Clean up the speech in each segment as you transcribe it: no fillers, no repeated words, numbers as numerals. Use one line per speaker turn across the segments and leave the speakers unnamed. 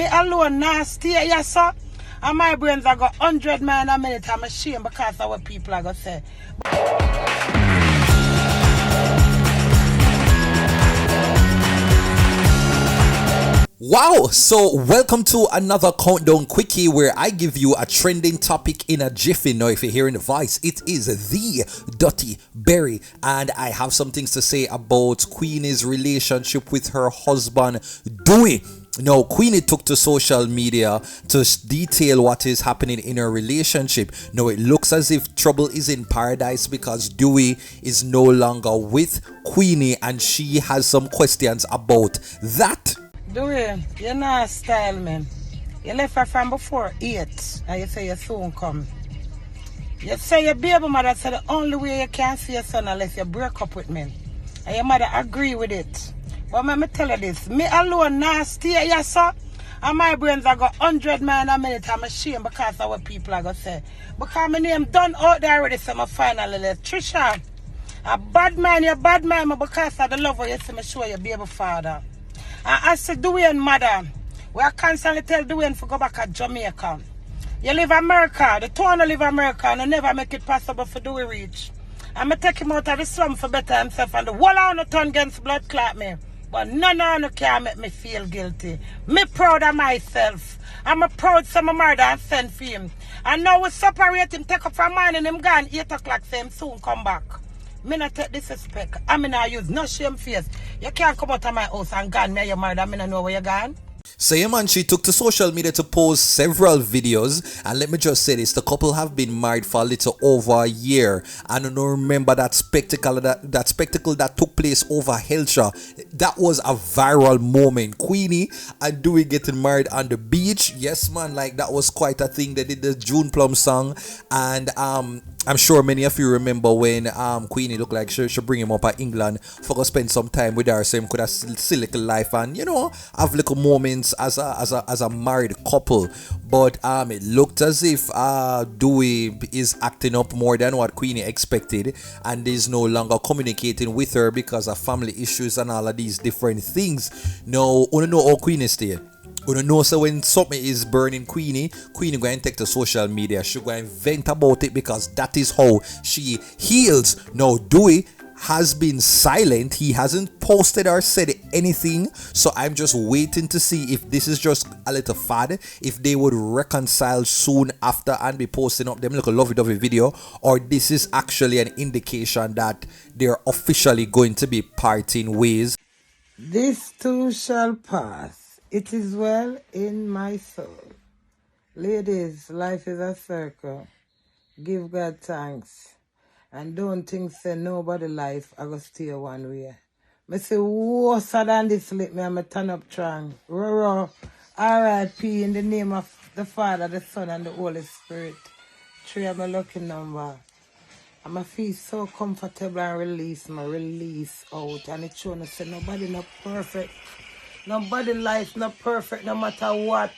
Me alone nasty, yes sir. And my brains are got 100 miles a minute. I'm ashamed because of what people are going to say.
Wow, so welcome to another countdown quickie where I give you a trending topic in a jiffy. Now if you're hearing the voice, it is the Dutty Berry, and I have some things to say about Queenie's relationship with her husband Duwey. Now, Queenie took to social media to detail what is happening in her relationship. Now, it looks as if trouble is in paradise because Duwey is no longer with Queenie, and she has some questions about that.
Duwey, you're not style, man. You left her from before 8, and you say you soon come. You say your baby mother said the only way you can see your son unless you break up with me. And your mother agree with it. But let me tell you this, me alone nasty, yes sir. And my brains are got 100 miles a minute. I'm ashamed because of what people are going to say. Because my name done out there already, so I finally let Trisha. A bad man, you bad man, because of the love of you see me show your baby father. And I said, Duwey and mother, we are constantly tell Duwey to go back to Jamaica. You live America, the two live America, and I never make it possible for Duwey reach. I'm going to take him out of the slum for better himself, and the whole of the turn against blood clot me. But none of them can make me feel guilty. Me proud of myself. I'm a proud son of murder and send for him. And now we separate him, take up from morning, him gone 8 o'clock, say him soon come back. Me not take disrespect. I mean I use no shame face. You can't come out of my house and gone me your murder. Me not know where you gone.
So yeah man, she took to social media to post several videos, and let me just say this, the couple have been married for a little over a year, and I don't remember that spectacle that took place over Helsha. That was a viral moment. Queenie and Duwey getting married on the beach. Yes man, like that was quite a thing. They did the June Plum song, and I'm sure many of you remember when Queenie looked like she bring him up at England for to spend some time with her so him could have see little life and have little moments as a married couple. But it looked as if Duwey is acting up more than what Queenie expected and is no longer communicating with her because of family issues and all of these different things. Now, I don't know how Queenie stay. You know, so when something is burning Queenie going to take to social media. She go and vent about it because that is how she heals. Now, Duwey has been silent. He hasn't posted or said anything. So I'm just waiting to see if this is just a little fad, if they would reconcile soon after and be posting up them little lovey-dovey video, or this is actually an indication that they're officially going to be parting ways.
This too shall pass. It is well in my soul. Ladies, life is a circle. Give God thanks. And don't think say nobody life I go stay one way. Me say worse than this lit me and me turn up strong. Roro, R.I.P. in the name of the Father, the Son and the Holy Spirit. 3 of my lucky number. And I feel so comfortable and release out. And it's showing say nobody not perfect. Nobody life not perfect no matter what.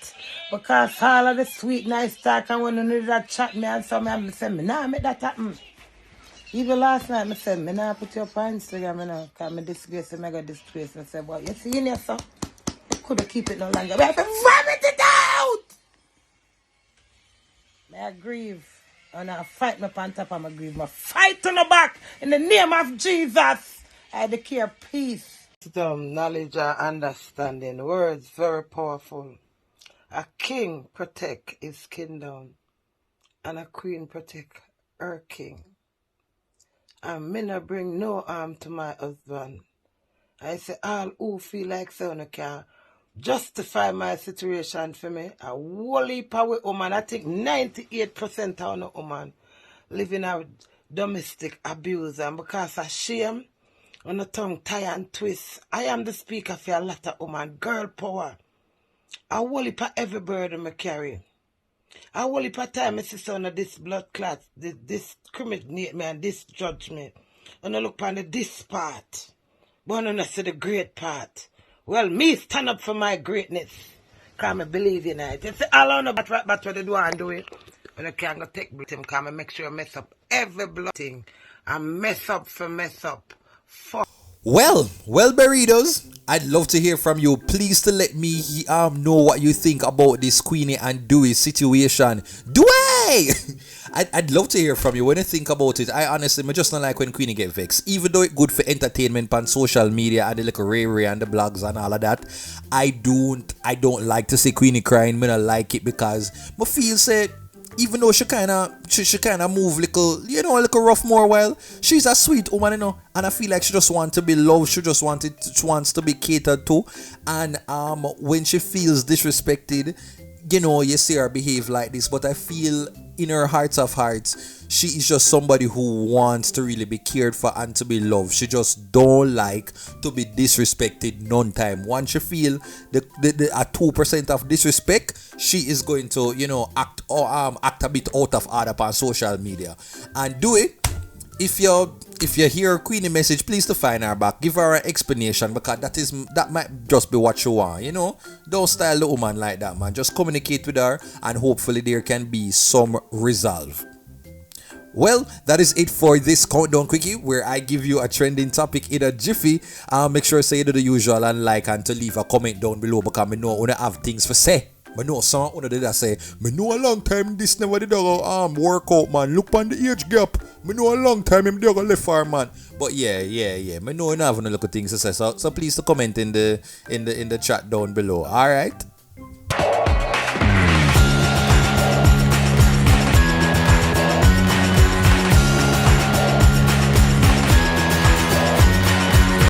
Because all of the sweet nice talk and when you need that chat me and so me say me nah make that happen. Even last night me said me nah put you up on Instagram because me disgrace and I got disgrace. I said, well, you see in here so you could have keep it no longer. We have to vomit it out! May I grieve. And I fight me on top of my grieve. I fight on the back in the name of Jesus. I declare peace. Wisdom, knowledge, and understanding. Words very powerful. A king protect his kingdom, and a queen protect her king. And me not bring no harm to my husband. I say all who feel like someone can justify my situation for me. A whole heap of woman, I think 98% of the woman living a domestic abuse, and because of shame, on the tongue tie and twist. I am the speaker for a lot of woman. Girl power. I whole heap of every burden I carry. I whole heap of time I see some of this blood clot, this discriminate me and this judgment. And I look upon this part. But I don't see the great part. Well, me stand up for my greatness. Because I believe in it. You see, all I know about what they do and do it. When I can't go take blood, because I make sure I mess up every blood thing. I mess up for mess up.
Well, burritos. I'd love to hear from you. Please to let me know what you think about this Queenie and Duwey situation. Duwey! I'd love to hear from you when you think about it. I honestly, I just don't like when Queenie get vexed. Even though it's good for entertainment on social media and the little Ray and the blogs and all of that, I don't like to see Queenie crying. I don't like it because I feel say, even though she kinda move a little rough more while, she's a sweet woman, and I feel like she just wants to be loved, she wants to be catered to, and when she feels disrespected, you see her behave like this, but I feel in her heart of hearts, she is just somebody who wants to really be cared for and to be loved. She just don't like to be disrespected none time. Once she feel the 2% of disrespect, she is going to, act a bit out of order on social media. And do it. If you hear Queenie message, please to find her back. Give her an explanation, because that might just be what you want, Don't style the woman like that, man. Just communicate with her and hopefully there can be some resolve. Well, that is it for this countdown quickie, where I give you a trending topic in a jiffy. Make sure to say the usual and like, and to leave a comment down below, because I know I have things to say. I know some one did I say, I know a long time this never did work out, man. Look on the age gap. I know a long time him did left far, man. But yeah. I know I have no look at things to say. So please to comment in the chat down below. Alright.